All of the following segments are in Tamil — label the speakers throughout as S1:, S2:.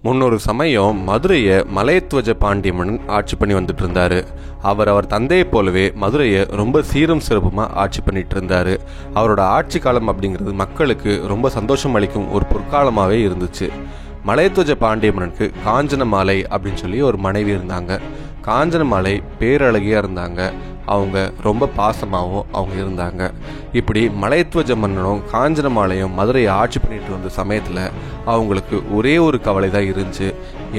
S1: முன்னொரு சமயம் மதுரையை மலையத்வஜ பாண்டிய மன்னன் ஆட்சி பண்ணி வந்துட்டு இருந்தாரு. அவர் தந்தையை போலவே மதுரையை ரொம்ப சீரும் சிறப்புமாக ஆட்சி பண்ணிட்டு இருந்தாரு. அவரோட ஆட்சி காலம் அப்படிங்கிறது மக்களுக்கு ரொம்ப சந்தோஷம் அளிக்கும் ஒரு பொற்காலமாகவே இருந்துச்சு. மலையத்வஜ பாண்டிய மன்னனுக்கு காஞ்சனமாலை அப்படின்னு சொல்லி ஒரு மனைவி இருந்தாங்க. காஞ்சனமாலை பேரழகியாக இருந்தாங்க. அவங்க ரொம்ப பாசமாகவும் அவங்க இருந்தாங்க. இப்படி மலையத்வஜ மன்னனும் காஞ்சனமாலையும் மதுரையை ஆட்சி பண்ணிட்டு வந்த சமயத்தில் அவங்களுக்கு ஒரே ஒரு கவலை தான் இருந்துச்சு.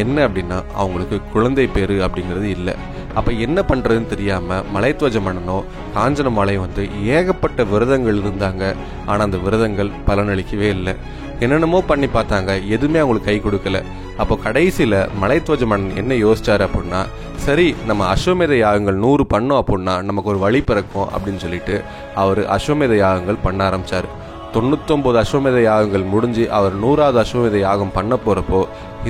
S1: என்ன அப்படின்னா, அவங்களுக்கு குழந்தை பேரு அப்படிங்கிறது இல்லை. அப்போ என்ன பண்ணுறதுன்னு தெரியாமல் மலையத்வஜ மன்னனும் காஞ்சனமாலையும் ஏகப்பட்ட விரதங்கள் இருந்தாங்க. ஆனால் அந்த விரதங்கள் பலனளிக்கவே இல்லை. என்னென்னமோ பண்ணி பார்த்தாங்க, எதுவுமே அவங்களுக்கு கை கொடுக்கல. அப்போ கடைசியில் மலையத்வஜ மன்னன் என்ன யோசிச்சாரு அப்படின்னா, சரி நம்ம அஸ்வமேத யாகங்கள் 100 பண்ணோம் அப்படின்னா நமக்கு ஒரு வழி பிறக்கும் அப்படின்னு சொல்லிட்டு அவர் அஸ்வமேத யாகங்கள் பண்ண ஆரம்பித்தார். 99 அஸ்வமேத யாகங்கள் முடிஞ்சு அவர் 100வது அஸ்வமேத யாகம் பண்ண போகிறப்போ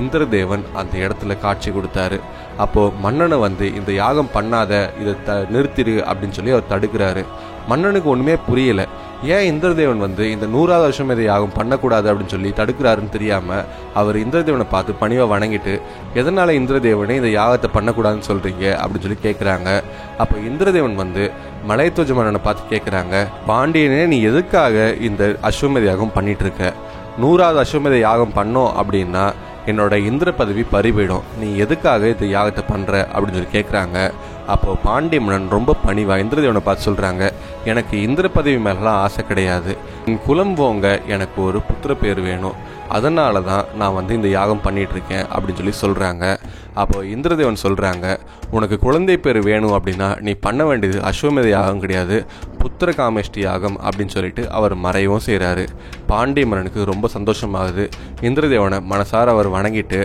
S1: இந்திரதேவன் அந்த இடத்துல காட்சி கொடுத்தாரு. அப்போது மன்னனை இந்த யாகம் பண்ணாத, இதை நிறுத்திடு அப்படின்னு சொல்லி அவர் தடுக்கிறாரு. மன்னனுக்கு ஒன்றுமே புரியலை. ஏன் இந்திரதேவன் இந்த 100வது அஸ்வமேத யாகம் பண்ணக்கூடாது அப்படின்னு சொல்லி தடுக்கிறாருன்னு தெரியாமல் அவர் இந்திரதேவனை பார்த்து பணிவை வணங்கிட்டு, எதனால் இந்திரதேவனே இந்த யாகத்தை பண்ணக்கூடாதுன்னு சொல்கிறீங்க அப்படின்னு சொல்லி கேட்குறாங்க. அப்போ இந்திரதேவன் மலையத்வஜ மன்னனை பார்த்து கேட்குறாங்க, பாண்டியனே நீ எதுக்காக இந்த அஸ்வமேத யாகம் பண்ணிட்டு இருக்க? 100வது அஸ்வமேத யாகம் பண்ணோம் அப்படின்னா என்னோட இந்திர பதவி பறிபோயிடும். நீ எதுக்காக இந்த யாகத்தை பண்ணுற அப்படின்னு சொல்லி கேட்குறாங்க. அப்போ பாண்டிய மன்னன் ரொம்ப பணிவா இந்திரதேவனை பார்த்து சொல்கிறாங்க, எனக்கு இந்திர பதவி மேலாம் ஆசை கிடையாது. என் குலம் போங்க, எனக்கு ஒரு புத்திர பேர் வேணும். அதனால தான் நான் இந்த யாகம் பண்ணிட்டு இருக்கேன் அப்படின்னு சொல்லி சொல்கிறாங்க. அப்போ இந்திரதேவன் சொல்கிறாங்க, உனக்கு குழந்தை பேர் வேணும் அப்படின்னா நீ பண்ண வேண்டியது அஸ்வமேத யாகம் கிடையாது, புத்திர காமேஷ்டி யாகம் அப்படின்னு சொல்லிட்டு அவர் மறையவும் செய்கிறாரு. பாண்டிய மன்னனுக்கு ரொம்ப சந்தோஷமாகுது. இந்திரதேவனை மனசார அவர் வணங்கிட்டு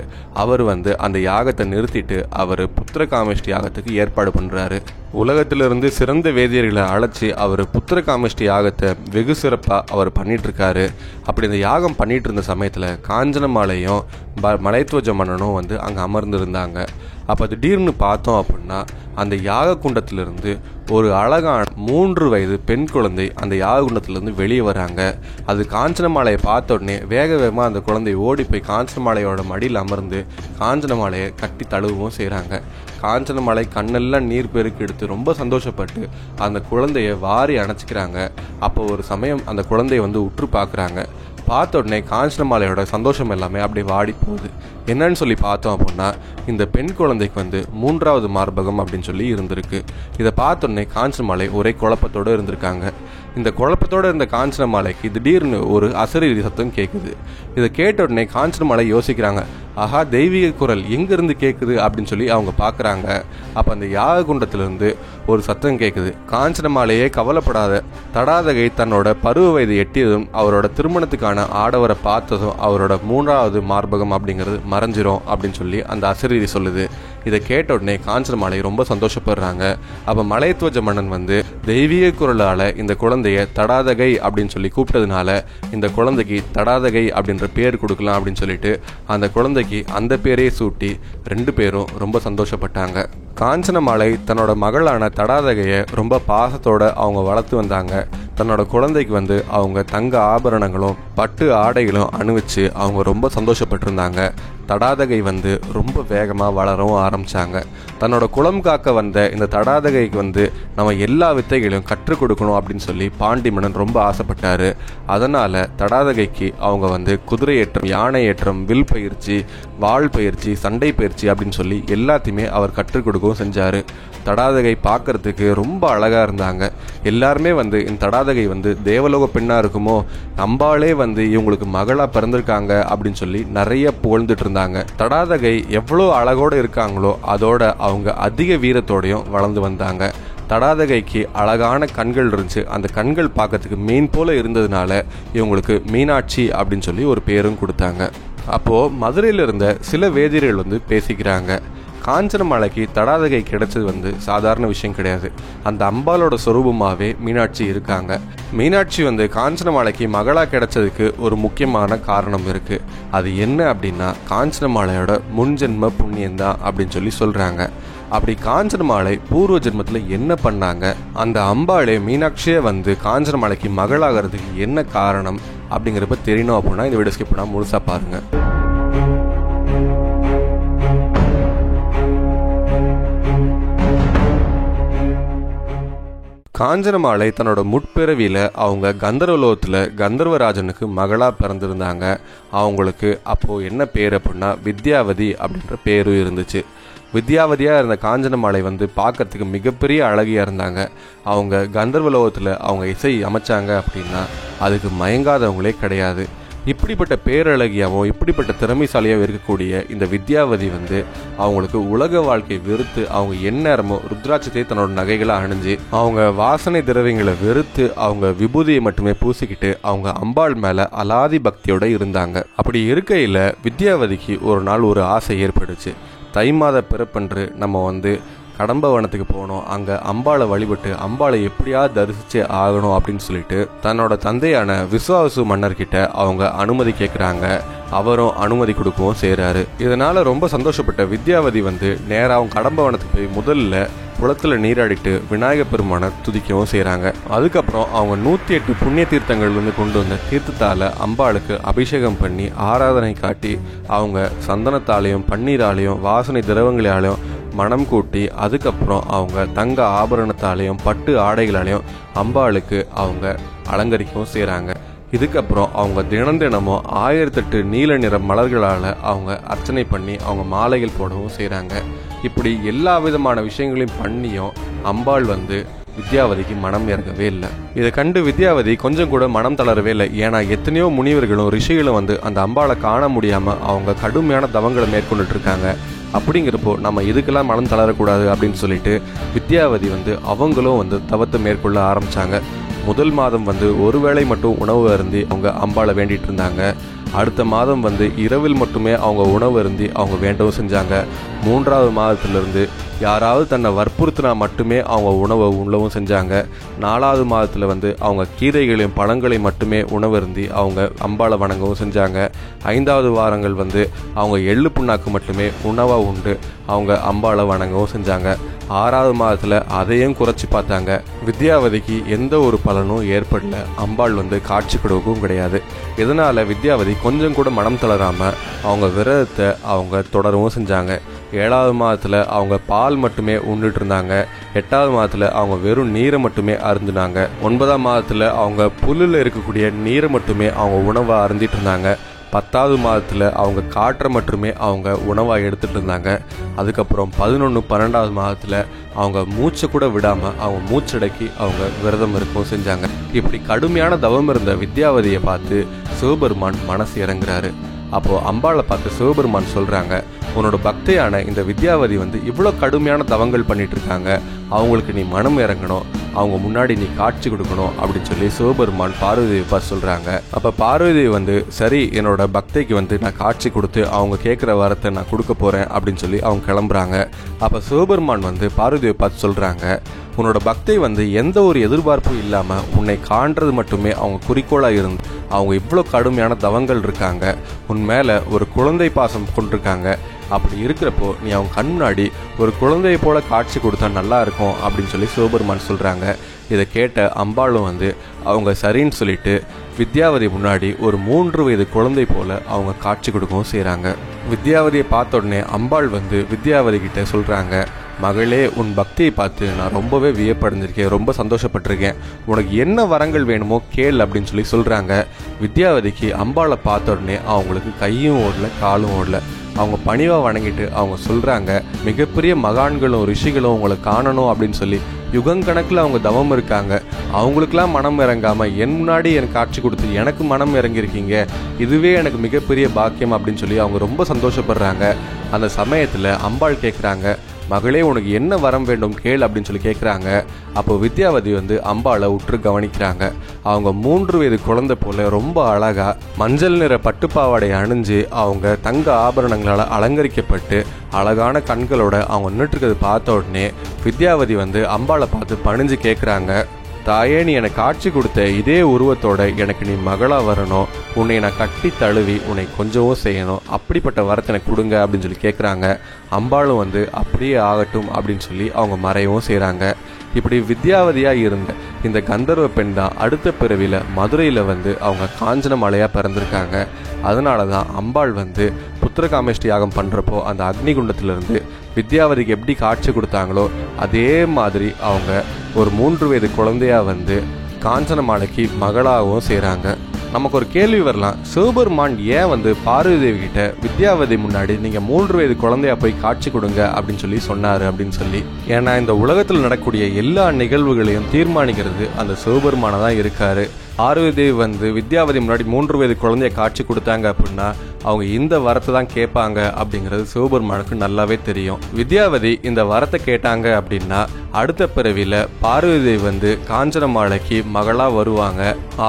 S1: அவர் அந்த யாகத்தை நிறுத்திட்டு அவர் புத்திர காமேஷ்டி யாகத்துக்கு ஏற்பாடு பண்ணுறாரு. உலகத்திலிருந்து சிறந்த வேதியர்களை அழைச்சி அவர் புத்திர காமேஷ்டி யாகத்தை வெகு சிறப்பாக அவர் பண்ணிட்டு இருக்காரு. அப்படி இந்த யாகம் பண்ணிட்டு இருந்த சமயத்தில் காஞ்சனமாலையும் மலையத்வஜ மன்னனும் அங்கே அமர்ந்திருந்தாங்க. அப்போ திடீர்னு பார்த்தோம் அப்படின்னா அந்த யாக குண்டத்திலிருந்து ஒரு அழகான 3 வயது பெண் குழந்தை அந்த யாக குண்டத்திலிருந்து வெளியே வராங்க. அது காஞ்சனமாலையை பார்த்த உடனே வேக வேகமாக அந்த குழந்தை ஓடி போய் காஞ்சனமாலையோட மடியில் அமர்ந்து காஞ்சனமாலையை கட்டி தழுவவும் செய்கிறாங்க. காஞ்சனமாலை கண்ணெல்லாம் நீர் பெருக்கு எடுத்து ரொம்ப சந்தோஷப்பட்டு அந்த குழந்தைய வாரி அணைச்சிக்கிறாங்க. அப்போ ஒரு சமயம் அந்த குழந்தைய உற்று பார்க்குறாங்க. பார்த்த உடனே காஞ்சனமாலையோட சந்தோஷம் எல்லாமே அப்படியே வாடி போகுது. என்னன்னு சொல்லி பார்த்தோம் அப்படின்னா, இந்த பெண் குழந்தைக்கு 3வது மார்பகம் அப்படின்னு சொல்லி இருந்திருக்கு. இதை பார்த்த உடனே காஞ்சனமாலை ஒரே குழப்பத்தோடு இருந்திருக்காங்க. இந்த குழப்பத்தோடு இருந்த காஞ்சனமாலைக்கு திடீர்னு ஒரு அசரீரி சத்தம் கேட்குது. இதை கேட்ட உடனே காஞ்சனமாலை யோசிக்கிறாங்க, ஆஹா தெய்வீக குரல் எங்கிருந்து கேட்குது அப்படின்னு சொல்லி அவங்க பார்க்குறாங்க. அப்போ அந்த யாக குண்டத்திலிருந்து ஒரு சத்தம் கேட்குது, காஞ்சனமாலையே கவலைப்படாத, தடாதகை தன்னோட பருவ வயது எட்டியதும் அவரோட திருமணத்துக்கான ஆடவரை பார்த்ததும் அவரோட 3வது மார்பகம் அப்படிங்கிறது மறைஞ்சிரும் அப்படின்னு சொல்லி அந்த அசரீரி சொல்லுது. இதை கேட்ட உடனே காஞ்சனமாலை ரொம்ப சந்தோஷப்படுறாங்க. அப்போ மலையத்வஜ மன்னன் தெய்வீக குரலால் இந்த குழந்தைய தடாதகை அப்படின்னு சொல்லி கூப்பிட்டதுனால இந்த குழந்தைக்கு தடாதகை அப்படின்ற பேர் கொடுக்கலாம் அப்படின்னு சொல்லிட்டு அந்த குழந்தைக்கு அந்த பேரையே சூட்டி 2 பேரும் ரொம்ப சந்தோஷப்பட்டாங்க. காஞ்சனமாலை தன்னோட மகளான தடாதகையை ரொம்ப பாசத்தோட அவங்க வளர்த்து வந்தாங்க. தன்னோட குழந்தைக்கு அவங்க தங்க ஆபரணங்களும் பட்டு ஆடைகளும் அணிவிச்சு அவங்க ரொம்ப சந்தோஷப்பட்டிருந்தாங்க. தடாதகை ரொம்ப வேகமாக வளரவும் ஆரம்பித்தாங்க. தன்னோட குலம் காக்க வந்த இந்த தடாதகைக்கு நம்ம எல்லா வித்தைகளையும் கற்றுக் கொடுக்கணும் அப்படின்னு சொல்லி பாண்டி மன்னன் ரொம்ப ஆசைப்பட்டார். அதனால் தடாதகைக்கு அவங்க குதிரை ஏற்றம், யானை ஏற்றம், வில் பயிற்சி, வாள் பயிற்சி, சண்டை பயிற்சி அப்படின்னு சொல்லி எல்லாத்தையுமே அவர் கற்றுக் கொடுக்கவும் செஞ்சார். தடாதகை பார்க்கறதுக்கு ரொம்ப அழகாக இருந்தாங்க. எல்லாருமே இந்த தடாதகை தேவலோக பெண்ணாக இருக்குமோ, அம்பாளே இவங்களுக்கு மகளாக பிறந்திருக்காங்க அப்படின்னு சொல்லி நிறைய புகழ்ந்துட்டு இருந்தாங்க. தடாதகை எவ்வளோ அழகோடு இருக்காங்களோ அதோட அவங்க அதிக வீரத்தோடையும் வளர்ந்து வந்தாங்க. தடாதகைக்கு அழகான கண்கள் இருந்துச்சு. அந்த கண்கள் பார்க்கறதுக்கு மீன் போல இருந்ததுனால இவங்களுக்கு மீனாட்சி அப்படின்னு சொல்லி ஒரு பேரும் கொடுத்தாங்க. அப்போது மதுரையில் இருந்த சில வேதியர்கள் பேசிக்கிறாங்க, காஞ்சனமாலைக்கு தடாதகை கிடைச்சது சாதாரண விஷயம் கிடையாது. அந்த அம்பாலோட சொரூபமாகவே மீனாட்சி இருக்காங்க. மீனாட்சி காஞ்சனமாலைக்கு மகளாக கிடைச்சதுக்கு ஒரு முக்கியமான காரணம் இருக்குது. அது என்ன அப்படின்னா, காஞ்சனமாலையோட முன்ஜென்ம புண்ணியந்தான் அப்படின்னு சொல்லி சொல்கிறாங்க. அப்படி காஞ்சனமாலை பூர்வ ஜென்மத்தில் என்ன பண்ணாங்க, அந்த அம்பாளே மீனாட்சியே காஞ்சனமாலைக்கு மகளாகிறதுக்கு என்ன காரணம் அப்படிங்கிறப்ப தெரியணும் அப்படின்னா இந்த வீடியோ ஸ்கிப் பண்ணாமல் முழுசாக பாருங்கள். காஞ்சனமாலை தன்னோட முற்பிறவியில் அவங்க கந்தர்வலோகத்தில் கந்தர்வராஜனுக்கு மகளாக பிறந்திருந்தாங்க. அவங்களுக்கு அப்போது என்ன பேர் அப்படின்னா வித்யாவதி அப்படின்ற பேரும் இருந்துச்சு. வித்யாவதியாக இருந்த காஞ்சனமாலை பார்க்கறதுக்கு மிகப்பெரிய அழகியாக இருந்தாங்க. அவங்க கந்தர்வலோகத்தில் அவங்க இசை அமைச்சாங்க அப்படின்னா அதுக்கு மயங்காதவங்களே கிடையாது. இப்படிப்பட்ட பேரழகியாகவும் இப்படிப்பட்ட திறமைசாலியாக இருக்கக்கூடிய இந்த வித்யாவதி அவங்களுக்கு உலக வாழ்க்கை வெறுத்து அவங்க எந்நேரமும் ருத்ராட்சத்தை தன்னோட நகைகளை அணிஞ்சு அவங்க வாசனை திரவியங்களை வெறுத்து அவங்க விபூதியை மட்டுமே பூசிக்கிட்டு அவங்க அம்பாள் மேல அலாதி பக்தியோட இருந்தாங்க. அப்படி இருக்கையில வித்யாவதிக்கு ஒரு நாள் ஒரு ஆசை ஏற்பட்டுச்சு. தை மாத பிறப்பன்று நம்ம கடம்பவனத்துக்கு போனோம், அங்கே அம்பாளை வழிபட்டு அம்பாளை எப்படியாவது தரிசிச்சு ஆகணும் அப்படின்னு சொல்லிட்டு தன்னோட தந்தையான விஸ்வாவசு மன்னர்கிட்ட அவங்க அனுமதி கேட்குறாங்க. அவரும் அனுமதி கொடுக்கவும் செய்கிறாரு. இதனால ரொம்ப சந்தோஷப்பட்ட வித்யாவதி நேராக கடம்பவனத்துக்கு போய் முதல்ல குளத்தில் நீராடிட்டு விநாயகர் பெருமானை துதிக்கவும் செய்கிறாங்க. அதுக்கப்புறம் அவங்க 108 புண்ணிய தீர்த்தங்கள்லேருந்து கொண்டு வந்த தீர்த்தத்தால் அம்பாளுக்கு அபிஷேகம் பண்ணி ஆராதனை காட்டி அவங்க சந்தனத்தாலையும் பன்னீராலையும் வாசனை திரவங்களாலையும் மனம் கூட்டி அதுக்கப்புறம் அவங்க தங்க ஆபரணத்தாலையும் பட்டு ஆடைகளாலையும் அம்பாளுக்கு அவங்க அலங்கரிக்கவும் செய்கிறாங்க. இதுக்கப்புறம் அவங்க தினமும் 1008 நீல நிற மலர்களால் அவங்க அர்ச்சனை பண்ணி அவங்க மாலைகள் போடவும் செய்கிறாங்க. இப்படி எல்லா விதமான விஷயங்களையும் பண்ணியும் அம்பாள் வித்யாவதிக்கு மனம் இறங்கவே இல்லை. இதை கண்டு வித்யாவதி கொஞ்சம் கூட மனம் தளரவே இல்லை. ஏன்னா எத்தனையோ முனிவர்களும் ரிஷிகளும் அந்த அம்பாளை காண முடியாமல் அவங்க கடுமையான தவங்களை மேற்கொண்டுட்டு இருக்காங்க. அப்படிங்கிறப்போ நம்ம இதுக்கெல்லாம் மனம் தளரக்கூடாது அப்படின்னு சொல்லிட்டு வித்யாவதி அவங்களும் தவத்தை மேற்கொள்ள ஆரம்பித்தாங்க. முதல் மாதம் ஒரு வேளை மட்டும் உணவு அருந்தி அவங்க அம்பாளை வேண்டிட்டு இருந்தாங்க. அடுத்த மாதம் இரவில் மட்டுமே அவங்க உணவு அருந்தி அவங்க வேண்டவும் செஞ்சாங்க. 3வது மாதத்திலிருந்து யாராவது தன்னை வற்புறுத்தினா மட்டுமே அவங்க உணவை உண்ணவும் செஞ்சாங்க. 4வது மாதத்தில் அவங்க கீரைகளையும் பழங்களையும் மட்டுமே உணவருந்தி அவங்க அம்பாளை வணங்கவும் செஞ்சாங்க. 5வது வாரங்கள் அவங்க எள்ளு புண்ணாக்கு மட்டுமே உணவாக உண்டு அவங்க அம்பாளை வணங்கவும் செஞ்சாங்க. 6வது மாதத்தில் அதையும் குறைச்சி பார்த்தாங்க. வித்யாவதிக்கு எந்த ஒரு பலனும் ஏற்படல. அம்பாள் காட்சி கொடுக்கவும் கிடையாது. இதனால் வித்யாவதி கொஞ்சம் கூட மனம் தளராமல் அவங்க விரதத்தை அவங்க தொடரவும் செஞ்சாங்க. 7வது மாதத்தில் அவங்க பால் மட்டுமே உண்டுட்டு இருந்தாங்க. 8வது மாதத்தில் அவங்க வெறும் நீரை மட்டுமே அருந்தினாங்க. 9ஆம் மாதத்தில் அவங்க புல்லில் இருக்கக்கூடிய நீரை மட்டுமே அவங்க உணவாக அருந்திட்டு இருந்தாங்க. 10வது மாதத்தில் அவங்க காற்றை மட்டுமே அவங்க உணவாக எடுத்துகிட்டு இருந்தாங்க. அதுக்கப்புறம் 11, 12வது மாதத்தில் அவங்க மூச்சை கூட விடாமல் அவங்க மூச்சடக்கி அவங்க விரதம் இருக்கவும் செஞ்சாங்க. இப்படி கடுமையான தவம் இருந்த வித்யாவதியை பார்த்து சிவபெருமான் மனசு இறங்குறாரு. அப்போது அம்பாளை பார்த்து சிவபெருமான் சொல்கிறாங்க, உன்னோட பக்தையான இந்த வித்யாவதி இவ்வளோ கடுமையான தவங்கள் பண்ணிட்டு இருக்காங்க, அவங்களுக்கு நீ மனம் இறங்கணும், அவங்க முன்னாடி நீ காட்சி கொடுக்கணும் அப்படின்னு சொல்லி சிவபெருமான் பார்வதியை பார்த்து சொல்கிறாங்க. அப்போ பார்வதி சரி என்னோட பக்தைக்கு நான் காட்சி கொடுத்து அவங்க கேட்குற வரத்தை நான் கொடுக்க போகிறேன் அப்படின்னு சொல்லி அவங்க கிளம்புறாங்க. அப்போ சிவபெருமான் பார்வதியை பார்த்து சொல்கிறாங்க, உன்னோட பக்தை எந்த ஒரு எதிர்பார்ப்பும் இல்லாமல் உன்னை காண்றது மட்டுமே அவங்க குறிக்கோளாக இருந்து அவங்க இவ்வளோ கடுமையான தவங்கள் இருக்காங்க, உன் மேலே ஒரு குழந்தை பாசம் கொண்டிருக்காங்க. அப்படி இருக்கிறப்போ நீ அவங்க கண் முன்னாடி ஒரு குழந்தையை போல காட்சி கொடுத்தா நல்லா இருக்கும் அப்படின்னு சொல்லி சிவபெருமான் சொல்கிறாங்க. இதை கேட்ட அம்பாளும் அவங்க சரின்னு சொல்லிட்டு வித்யாவதி முன்னாடி ஒரு 3 வயது குழந்தை போல அவங்க காட்சி கொடுக்கவும் செய்கிறாங்க. வித்யாவதியை பார்த்த உடனே அம்பாள் வித்யாவதி கிட்ட சொல்கிறாங்க, மகளே உன் பக்தியை பார்த்து நான் ரொம்பவே வியப்படைஞ்சிருக்கேன், ரொம்ப சந்தோஷப்பட்டிருக்கேன், உனக்கு என்ன வரங்கள் வேணுமோ கேள் அப்படின்னு சொல்லி சொல்கிறாங்க. வித்யாவதிக்கு அம்பாளை பார்த்த உடனே அவங்களுக்கு கையும் ஓடல காலும் ஓடல. அவங்க பணிவாக வணங்கிட்டு அவங்க சொல்கிறாங்க, மிகப்பெரிய மகான்களும் ரிஷிகளும் உங்களை காணணும் அப்படின்னு சொல்லி யுகங்கணக்கில் அவங்க தவம் இருக்காங்க, அவங்களுக்கெல்லாம் மனம் இறங்காமல் என் முன்னாடி எனக்கு காட்சி கொடுத்து எனக்கு மனம் இறங்கியிருக்கீங்க, இதுவே எனக்கு மிகப்பெரிய பாக்கியம் அப்படின்னு சொல்லி அவங்க ரொம்ப சந்தோஷப்படுறாங்க. அந்த சமயத்தில் அம்பாள் கேட்குறாங்க, மகளே உனக்கு என்ன வரம் வேண்டும் கேள் அப்படின்னு சொல்லி கேட்குறாங்க. அப்போ வித்யாவதி அம்பாளை உற்று கவனிக்கிறாங்க. அவங்க 3 வயது குழந்தை போல ரொம்ப அழகா மஞ்சள் நிற பட்டுப்பாவாடை அணிஞ்சு அவங்க தங்க ஆபரணங்களால் அலங்கரிக்கப்பட்டு அழகான கண்களோட அவங்க நின்றுட்டு பார்த்த உடனே வித்யாவதி அம்பாளை பார்த்து பணிஞ்சு கேட்குறாங்க, தாயே நீ எனக்கு காட்சி கொடுத்த இதே உருவத்தோட எனக்கு நீ மகளா வரணும், உன்னை நான் கட்டி தழுவி உன்னை கொஞ்சவும் செய்யணும், அப்படிப்பட்ட வரத்தை எனக்கு கொடுங்க அப்படின்னு சொல்லி கேட்குறாங்க. அம்பாளும் அப்படியே ஆகட்டும் அப்படின்னு சொல்லி அவங்க மறையவும் செய்கிறாங்க. இப்படி வித்யாவதியாக இருந்த இந்த கந்தர்வ பெண் தான் அடுத்த பிறவியில் மதுரையில் அவங்க காஞ்சன மாலையாக பிறந்திருக்காங்க. அதனால தான் அம்பாள் புத்திரகாமேஷ்டி யாகம் பண்ணுறப்போ அந்த அக்னிகுண்டத்திலிருந்து வித்யாவதிக்கு எப்படி காட்சி கொடுத்தாங்களோ அதே மாதிரி அவங்க ஒரு 3 வயது குழந்தையா காஞ்சன மாலைக்கு மகளாகவும் செய்கிறாங்க. நமக்கு ஒரு கேள்வி வரலாம், சிவபெருமான் ஏன் பார்வதி தேவி கிட்ட வித்யாவதி முன்னாடி நீங்க 3 வயது குழந்தையா போய் காட்சி கொடுங்க அப்படின்னு சொன்னாரு அப்படின்னு சொல்லி. ஏன்னா இந்த உலகத்தில் நடக்கக்கூடிய எல்லா நிகழ்வுகளையும் தீர்மானிக்கிறது அந்த சிவபெருமான தான் இருக்காரு. பார்வதி தேவி வித்யாவதி முன்னாடி 3 வயது குழந்தைய காட்சி கொடுத்தாங்க அப்படின்னா அவங்க இந்த வரத்தை தான் கேட்பாங்க அப்படிங்கிறது சிவபெருமானுக்கு நல்லாவே தெரியும். வித்யாவதி இந்த வரத்தை கேட்டாங்க அப்படின்னா அடுத்த பிறவில பார்வதி தேவி காஞ்சன மாலைக்கு மகளா வருவாங்க.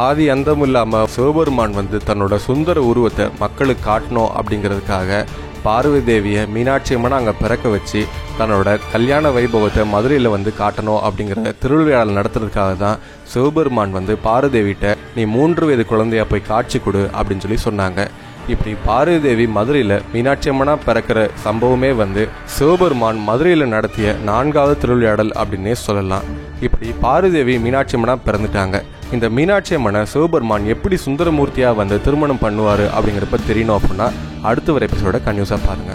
S1: ஆதி அந்தம் இல்லாம சிவபெருமான் தன்னோட சுந்தர உருவத்தை மக்களுக்கு காட்டணும் அப்படிங்கிறதுக்காக பார்வதி தேவியை மீனாட்சி அம்மனை அங்கே பிறக்க வச்சு தன்னோட கல்யாண வைபவத்தை மதுரையில் காட்டணும் அப்படிங்கிற திருவிழாவில் நடத்துறதுக்காக தான் சிவபெருமான் பார்வதி தேவிட்ட நீ 3 வயது குழந்தையா போய் காட்சி கொடு அப்படின்னு சொன்னாங்க. இப்படி பார்வதி தேவி மதுரையில் மீனாட்சி அம்மனா பிறக்கிற சம்பவமே சிவபெருமான் மதுரையில் நடத்திய 4வது திருவிளையாடல் அப்படின்னே சொல்லலாம். இப்படி பார்வதி தேவி மீனாட்சி அம்மனா பிறந்துட்டாங்க. இந்த மீனாட்சி அம்மனை சிவபெருமான் எப்படி சுந்தரமூர்த்தியா திருமணம் பண்ணுவாரு அப்படிங்கிறப்ப தெரியணும் அப்படின்னா அடுத்த ஒரு எபிசோட கன்யூஸா பாருங்க.